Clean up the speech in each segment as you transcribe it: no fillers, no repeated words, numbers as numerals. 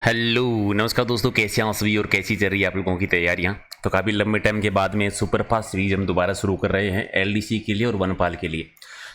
Hello नमस्कार दोस्तों, कैसे हैं आप सभी और कैसी चल रही है आप लोगों की तैयारियां। तो काफ़ी लंबे टाइम के बाद में सुपर फास्ट सीरीज हम दोबारा शुरू कर रहे हैं एलडीसी के लिए और वनपाल के लिए।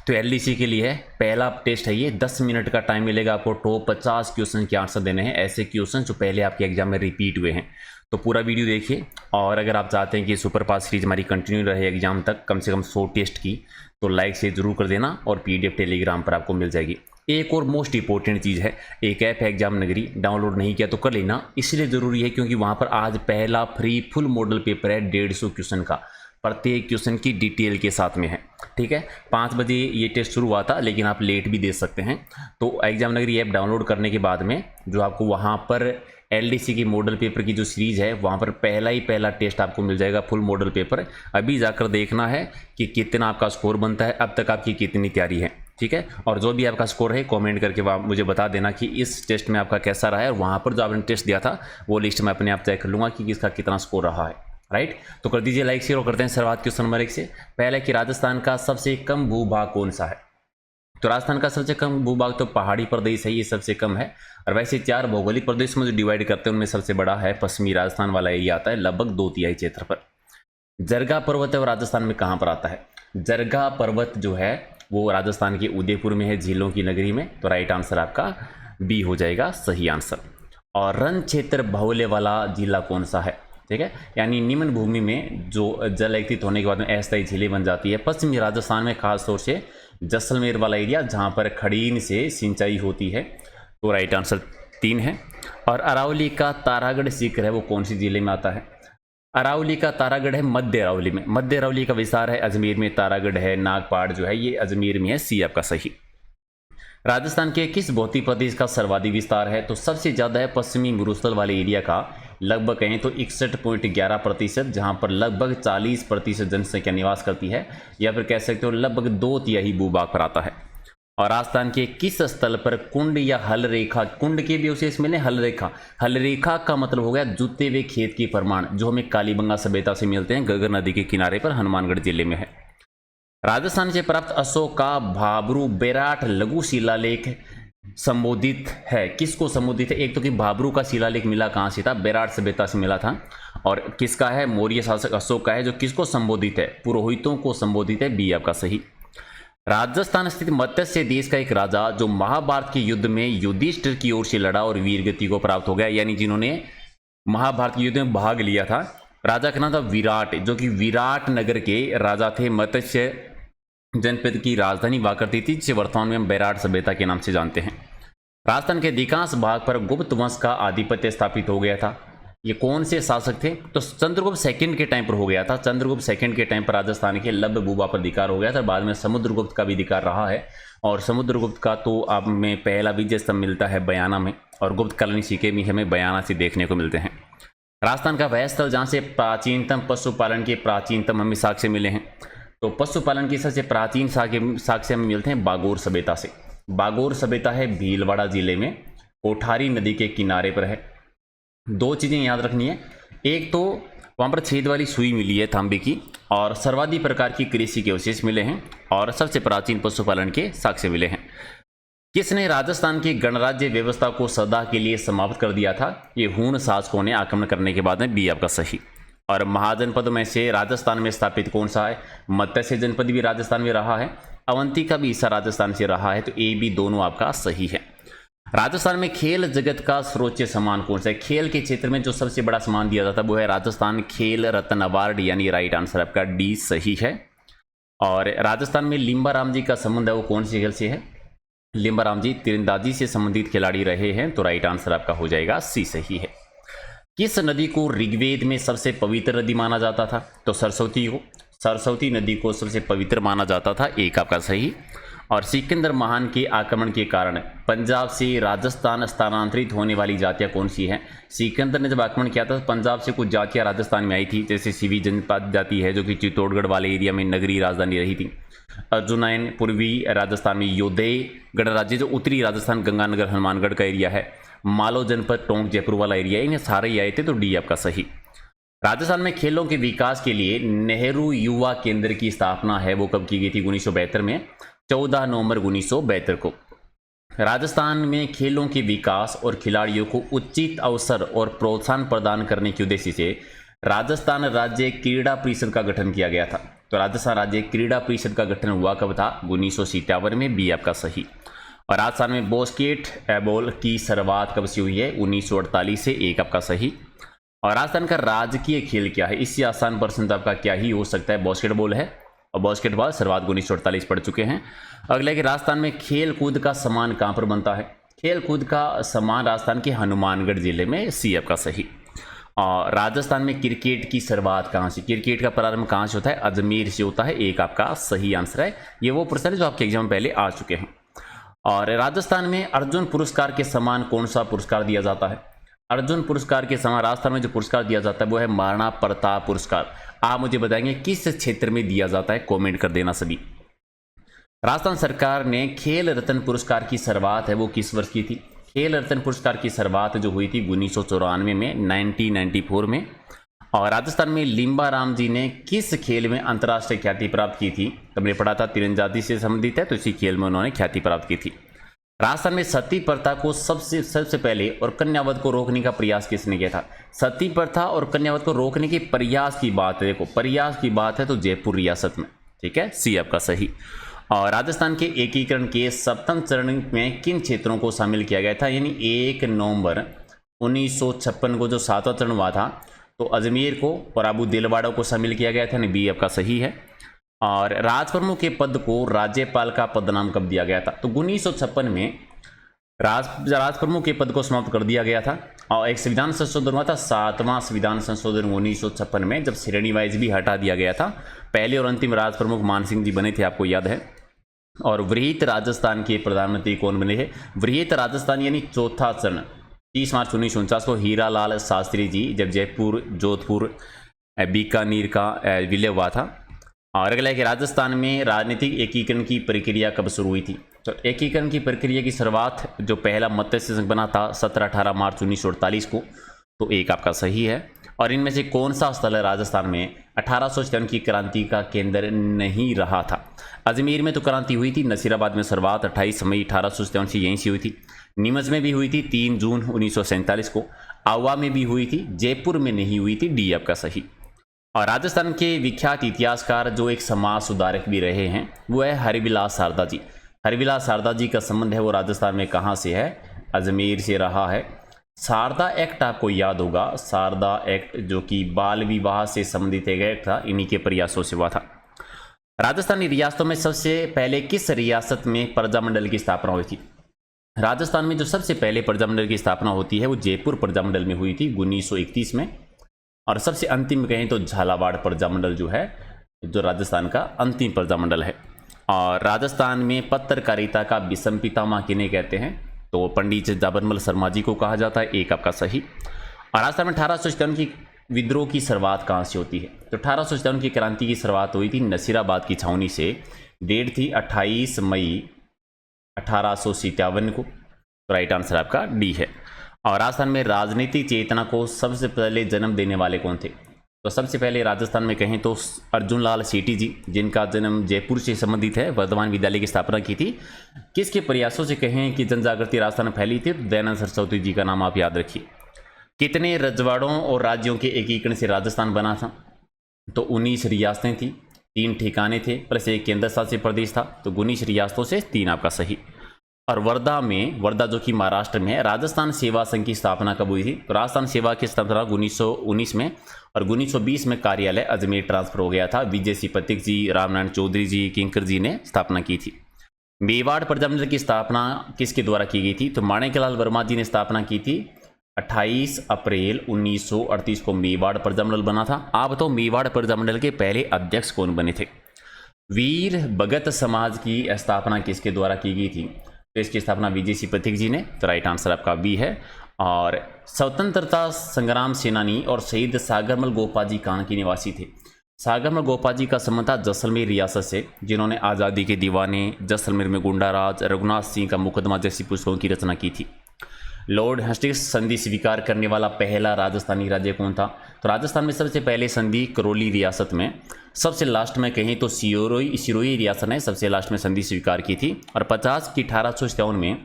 तो एलडीसी के लिए है पहला टेस्ट है, ये 10 मिनट का टाइम मिलेगा आपको। टॉप 50 क्वेश्चन के आंसर देने हैं, ऐसे क्वेश्चन जो पहले आपके एग्जाम में रिपीट हुए हैं। तो पूरा वीडियो देखिए, और अगर आप चाहते हैं कि सुपर फास्ट सीरीज हमारी कंटिन्यू रहे एग्जाम तक, कम से कम 100 टेस्ट की, तो लाइक से जरूर कर देना और पीडीएफ टेलीग्राम पर आपको मिल जाएगी। एक और मोस्ट इंपॉर्टेंट चीज़ है, एक ऐप है एग्जाम नगरी, डाउनलोड नहीं किया तो कर लेना। इसलिए ज़रूरी है क्योंकि वहाँ पर आज पहला फ्री फुल मॉडल पेपर है 150 क्वेश्चन का, प्रत्येक क्वेश्चन की डिटेल के साथ में है। ठीक है, 5 बजे ये टेस्ट शुरू हुआ था, लेकिन आप लेट भी दे सकते हैं। तो एग्जाम नगरी ऐप डाउनलोड करने के बाद में जो आपको वहाँ पर एलडीसी की मॉडल पेपर की जो सीरीज है, वहाँ पर पहला टेस्ट आपको मिल जाएगा, फुल मॉडल पेपर। अभी जाकर देखना है कि कितना आपका स्कोर बनता है, अब तक आपकी कितनी तैयारी है। ठीक है, और जो भी आपका स्कोर है कमेंट करके मुझे बता देना कि इस टेस्ट में आपका कैसा रहा है, और वहाँ पर जो आपने टेस्ट दिया था वो लिस्ट में अपने आप चेक कर लूँगा कि किसका कितना स्कोर रहा है। राइट, तो कर दीजिए लाइक शेयर और करते हैं शुरुआत क्वेश्चन नंबर 1 से। पहले कि राजस्थान का सबसे कम भूभाग कौन सा है। तो राजस्थान का सबसे कम भूभाग तो पहाड़ी प्रदेश है, ये सबसे कम है। और वैसे 4 भौगोलिक प्रदेश में जो डिवाइड करते हैं उनमें सबसे बड़ा है पश्चिमी राजस्थान वाला एरिया आता है, लगभग 2/3 क्षेत्र पर। जरगा पर्वत है वो राजस्थान में कहाँ पर आता है। जरगा पर्वत जो है वो राजस्थान के उदयपुर में है, झीलों की नगरी में। तो राइट आंसर आपका बी हो जाएगा सही आंसर। और रण क्षेत्र बहुल्य वाला जिला कौन सा है। ठीक है, यानी निम्न भूमि में जो जल एकत्रित होने के बाद में अस्थायी झीलें बन जाती है पश्चिमी राजस्थान में, खासतौर से जैसलमेर वाला एरिया जहाँ पर खड़ीन से सिंचाई होती है। तो राइट आंसर 3 है। और अरावली का तारागढ़ शिखर है वो कौन सी जिले में आता है। अरावली का तारागढ़ है मध्य अरावली में, मध्य अरावली का विस्तार है अजमेर में। तारागढ़ है, नागपाड़ जो है ये अजमेर में है, सी आपका सही। राजस्थान के किस भौतिक प्रदेश का सर्वाधिक विस्तार है। तो सबसे ज्यादा है पश्चिमी मरुस्थल वाले एरिया का, लगभग कहें तो 61.11%, जहां पर लगभग 40% जनसंख्या निवास करती है, या फिर कह सकते हो लगभग 2/3 भूभाग पर आता है। और राजस्थान के किस स्थल पर कुंड या हल रेखा, कुंड के भी विशेष मिले, हल रेखा, हल रेखा का मतलब हो गया जुते हुए खेत के प्रमाण, जो हमें कालीबंगा सभ्यता से मिलते हैं, गगर नदी के किनारे पर हनुमानगढ़ जिले में है। राजस्थान से प्राप्त अशोक का भाबरू बेराट लघु शिलालेख संबोधित है, किसको संबोधित है। एक तो कि भाबरू का शिलालेख मिला कहां से था, बेराट सभ्यता से मिला था। और किसका है, मौर्य शासक अशोक का है, जो किसको संबोधित है, पुरोहितों को संबोधित है, बी आपका सही। राजस्थान स्थित मत्स्य देश का एक राजा जो महाभारत के युद्ध में युधिष्ठिर की ओर से लड़ा और वीरगति को प्राप्त हो गया, यानी जिन्होंने महाभारत के युद्ध में भाग लिया था। राजा का नाम था विराट, जो कि विराट नगर के राजा थे। मत्स्य जनपद की राजधानी हुआ करती थी, जिसे वर्तमान में हम बेराट सभ्यता के नाम से जानते हैं। राजस्थान के अधिकांश भाग पर गुप्त वंश का आधिपत्य स्थापित हो गया था। ये कौन से शासक थे। तो चंद्रगुप्त सेकंड के टाइम पर हो गया था। चंद्रगुप्त सेकंड के टाइम पर राजस्थान के लब्ध भूभा पर अधिकार हो गया था। बाद में समुद्रगुप्त का भी अधिकार रहा है, और समुद्रगुप्त का तो अब में पहला विजय स्तंभ मिलता है बयाना में, और गुप्त कालीन सिक्के भी हमें बयाना से देखने को मिलते हैं। राजस्थान का वह स्थल जहाँ से प्राचीनतम पशुपालन के प्राचीनतम हमें साक्ष्य मिले हैं। तो पशुपालन की सबसे प्राचीन साक्ष्य हमें मिलते हैं बागोर सभ्यता से। बागोर सभ्यता है भीलवाड़ा जिले में, कोठारी नदी के किनारे पर है। 2 चीज़ें याद रखनी है, एक तो वहाँ पर छेद वाली सुई मिली है तांबे की, और सर्वाधिक प्रकार की कृषि के अवशेष मिले हैं, और सबसे प्राचीन पशुपालन के साक्ष्य मिले हैं। किसने राजस्थान की गणराज्य व्यवस्था को सदा के लिए समाप्त कर दिया था। ये हूण शासकों ने आक्रमण करने के बाद में, बी आपका सही। और महाजनपद में से राजस्थान में स्थापित कौन सा है। मत्स्य जनपद भी राजस्थान में रहा है, अवंती का भी हिस्सा राजस्थान से रहा है, तो ए बी दोनों आपका सही है। राजस्थान में खेल जगत का सर्वोच्च सम्मान कौन सा है। खेल के क्षेत्र में जो सबसे बड़ा सम्मान दिया जाता है वो है राजस्थान खेल रत्न अवार्ड, यानी राइट आंसर आपका डी सही है। और राजस्थान में लिम्बाराम जी का संबंध है वो कौन सी खेल से है। लिम्बाराम जी तीरंदाजी से संबंधित खिलाड़ी रहे हैं, तो राइट आंसर आपका हो जाएगा सी सही है। किस नदी को ऋग्वेद में सबसे पवित्र नदी माना जाता था। तो सरस्वती को, सरस्वती नदी को सबसे पवित्र माना जाता था, एक आपका सही। और सिकंदर महान के आक्रमण के कारण पंजाब से राजस्थान स्थानांतरित होने वाली जातियां कौन सी हैं। सिकंदर ने जब आक्रमण किया था पंजाब से कुछ जातियां राजस्थान में आई थी, जैसे सीवी जनपद जाति है जो कि चित्तौड़गढ़ वाले एरिया में नगरी राजधानी रही थी। अर्जुनयन पूर्वी राजस्थान में योदय गणराज्य जो उत्तरी राजस्थान गंगानगर हनुमानगढ़ का एरिया है। मालो जनपद टोंक जयपुर वाला एरिया, इन्हें सारे ही आए थे, तो डी आपका सही। राजस्थान में खेलों के विकास के लिए नेहरू युवा केंद्र की स्थापना है वो कब की गई थी। 1972 में, 14 नवंबर 1972 को। राजस्थान में खेलों के विकास और खिलाड़ियों को उचित अवसर और प्रोत्साहन प्रदान करने के उद्देश्य से राजस्थान राज्य क्रीड़ा परिषद का गठन किया गया था। तो राजस्थान राज्य क्रीड़ा परिषद का गठन हुआ कब था? 1957 में। बी आपका सही। और राजस्थान में बास्केटबॉल की शुरुआत कब से हुई है? 1948 से। एक आपका सही। और राजस्थान का राजकीय खेल क्या है? इससे आसान प्रश्न तो आपका क्या ही हो सकता है? बास्केटबॉल है। और बास्केटबॉल शुरुआत 1948 पढ़ चुके हैं। अगला कि राजस्थान में खेल कूद का सामान कहाँ पर बनता है? खेल कूद का सामान राजस्थान के हनुमानगढ़ जिले में। सी आपका सही। और राजस्थान में क्रिकेट की शुरुआत कहाँ से? क्रिकेट का प्रारंभ कहाँ से होता है? अजमेर से होता है। एक आपका सही आंसर है। ये वो प्रश्न है जो आपके एग्जाम में पहले आ चुके हैं। और राजस्थान में अर्जुन पुरस्कार के समान कौन सा पुरस्कार दिया जाता है? अर्जुन पुरस्कार के समान राजस्थान में जो पुरस्कार दिया जाता है वो है महाराणा प्रताप पुरस्कार। आप मुझे बताएंगे किस क्षेत्र में दिया जाता है? कमेंट कर देना सभी। राजस्थान सरकार ने खेल रत्न पुरस्कार की शुरुआत है वो किस वर्ष की थी? खेल रत्न पुरस्कार की शुरुआत जो हुई थी 1994 में, 1994 में। और राजस्थान में लिम्बा राम जी ने किस खेल में अंतर्राष्ट्रीय ख्याति प्राप्त की थी? हमने पढ़ा था तीरंदाजी से संबंधित है, तो इसी खेल में उन्होंने ख्याति प्राप्त की थी। राजस्थान में सती प्रथा को सबसे पहले और कन्यावध को रोकने का प्रयास किसने किया था? सती प्रथा और कन्यावध को रोकने के प्रयास की बात है, देखो प्रयास की बात है तो जयपुर रियासत में। ठीक है, सी आपका सही। और राजस्थान के एकीकरण के सप्तम चरण में किन क्षेत्रों को शामिल किया गया था? यानी 1 नवंबर 1956 को जो 7वां चरण हुआ था तो अजमेर को और अबू दिलवाड़ा को शामिल किया गया था। यानी बी आपका सही है। और राजप्रमुख के पद को राज्यपाल का पदनाम कब दिया गया था? तो 1956 में राजप्रमुख के पद को समाप्त कर दिया गया था। और एक संविधान संशोधन हुआ था, 7वां संविधान संशोधन 1956 में, जब श्रेणी वाइज भी हटा दिया गया था। पहले और अंतिम राजप्रमुख मान सिंह जी बने थे, आपको याद है। और वृहत राजस्थान के प्रधानमंत्री कौन बने थे? वृहत राजस्थान यानी चौथा चरण 30 मार्च 1949 को हीरालाल शास्त्री जी, जब जयपुर, जोधपुर, बीकानेर का विलय हुआ था। और अगला है कि राजस्थान में राजनीतिक एकीकरण की प्रक्रिया कब शुरू हुई थी? तो एकीकरण की प्रक्रिया की शुरुआत जो पहला मत्स्य संघ बना था 17-18 मार्च 1948 को, तो एक आपका सही है। और इनमें से कौन सा स्थल है राजस्थान में 1857 की क्रांति का केंद्र नहीं रहा था? अजमेर में तो क्रांति हुई थी, नसीराबाद में शुरुआत 28 मई 1857 से यहीं से हुई थी। नीमच में भी हुई थी 3 जून 1947 को। आवा में भी हुई थी, जयपुर में नहीं हुई थी। डी आपका सही। और राजस्थान के विख्यात इतिहासकार जो एक समाज सुधारक भी रहे हैं वो है हरिविलास शारदा जी। हरिविलास शारदा जी का संबंध है वो राजस्थान में कहाँ से है? अजमेर से रहा है। शारदा एक्ट आपको याद होगा, शारदा एक्ट जो कि बाल विवाह से संबंधित एक एक्ट था, इन्हीं के प्रयासों से हुआ था। राजस्थानी रियासतों में सबसे पहले किस रियासत में प्रजामंडल की स्थापना हुई थी? राजस्थान में जो सबसे पहले प्रजामंडल की स्थापना होती है वो जयपुर प्रजामंडल में हुई थी 1931 में। और सबसे अंतिम कहें तो झालावाड़ प्रजामंडल जो है, जो राजस्थान का अंतिम प्रजामंडल है। और राजस्थान में पत्रकारिता का विषम पितामह किन्हें कहते हैं? तो पंडित जाबरमल शर्मा जी को कहा जाता है। एक आपका सही। और राजस्थान में 1857 की विद्रोह की शुरुआत कहाँ से होती है? तो 1857 की क्रांति की शुरुआत हुई थी नसीराबाद की छावनी से। डेट थी 28 मई 1857 को। तो राइट आंसर आपका डी है। और राजस्थान में राजनीतिक चेतना को सबसे पहले जन्म देने वाले कौन थे? तो सबसे पहले राजस्थान में कहें तो अर्जुन लाल सेठी जी, जिनका जन्म जयपुर से संबंधित है, वर्धमान विद्यालय की स्थापना की थी। किसके प्रयासों से कहें कि जनजागृति राजस्थान में फैली थी? तो दयानंद सरस्वती जी का नाम आप याद रखिए। कितने रजवाड़ों और राज्यों के एकीकरण से राजस्थान बना था? तो 19 रियासतें थी, 3 ठिकाने थे, प्लस एक केंद्र शासित प्रदेश था। तो 19 रियासतों से 3 आपका सही। और वर्धा जो कि महाराष्ट्र में है, राजस्थान सेवा संघ की स्थापना कब हुई थी? तो राजस्थान सेवा की स्थापना 1919 में। और 1920 में कार्यालय अजमेर ट्रांसफर हो गया था। विजय सिपतिक जी, रामनारायण चौधरी जी, किंकर जी ने स्थापना की थी। मेवाड़ प्रजामंडल की स्थापना किसके द्वारा की गई थी? तो माणिकलाल वर्मा जी ने स्थापना की थी। 28 अप्रैल 1938 को मेवाड़ प्रजामंडल बना था। आप बताओ मेवाड़ प्रजामंडल के पहले अध्यक्ष कौन बने थे? वीर भगत समाज की स्थापना किसके द्वारा की गई थी? तो इसकी स्थापना विजय सिपतिक जी ने। तो राइट आंसर आपका बी है। और स्वतंत्रता संग्राम सेनानी और शहीद सागरमल गोपाजी कहाँ के निवासी थे? सागरमल गोपाजी का संबंध था जैसलमेर रियासत से, जिन्होंने आज़ादी के दीवाने, जैसलमेर में गुंडाराज, रघुनाथ सिंह का मुकदमा जैसी पुस्तकों की रचना की थी। लॉर्ड हेस्टिंग्स संधि स्वीकार करने वाला पहला राजस्थानी राज्य कौन था? तो राजस्थान में सबसे पहले संधि करौली रियासत में, सबसे लास्ट में कहें तो सिरोही रियासत ने सबसे लास्ट में संधि स्वीकार की थी। और 50 की 1857 में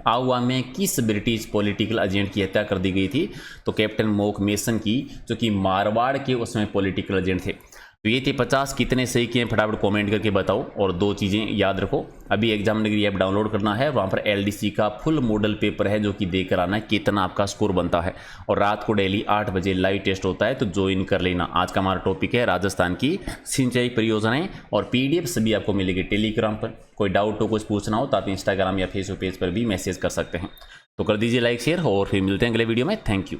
आउआ में किस ब्रिटिश पॉलिटिकल एजेंट की हत्या कर दी गई थी? तो कैप्टन मोक मेसन की, जो कि मारवाड़ के उसमें पॉलिटिकल एजेंट थे। तो ये थे 50 कितने सही किए, फटाफट कमेंट करके बताओ। और 2 चीज़ें याद रखो, अभी एग्जामिनर ऐप डाउनलोड करना है, वहाँ पर एलडीसी का फुल मॉडल पेपर है जो कि देकर आना है कितना आपका स्कोर बनता है। और रात को डेली 8 बजे लाइव टेस्ट होता है, तो ज्वाइन कर लेना। आज का हमारा टॉपिक है राजस्थान की सिंचाई परियोजनाएं, और पीडीएफ सभी आपको मिलेगी टेलीग्राम पर। कोई डाउट हो, कुछ पूछना हो तो आप इंस्टाग्राम या फेसबुक पेज पर भी मैसेज कर सकते हैं। तो कर दीजिए लाइक शेयर, और फिर मिलते हैं अगले वीडियो में। Thank you.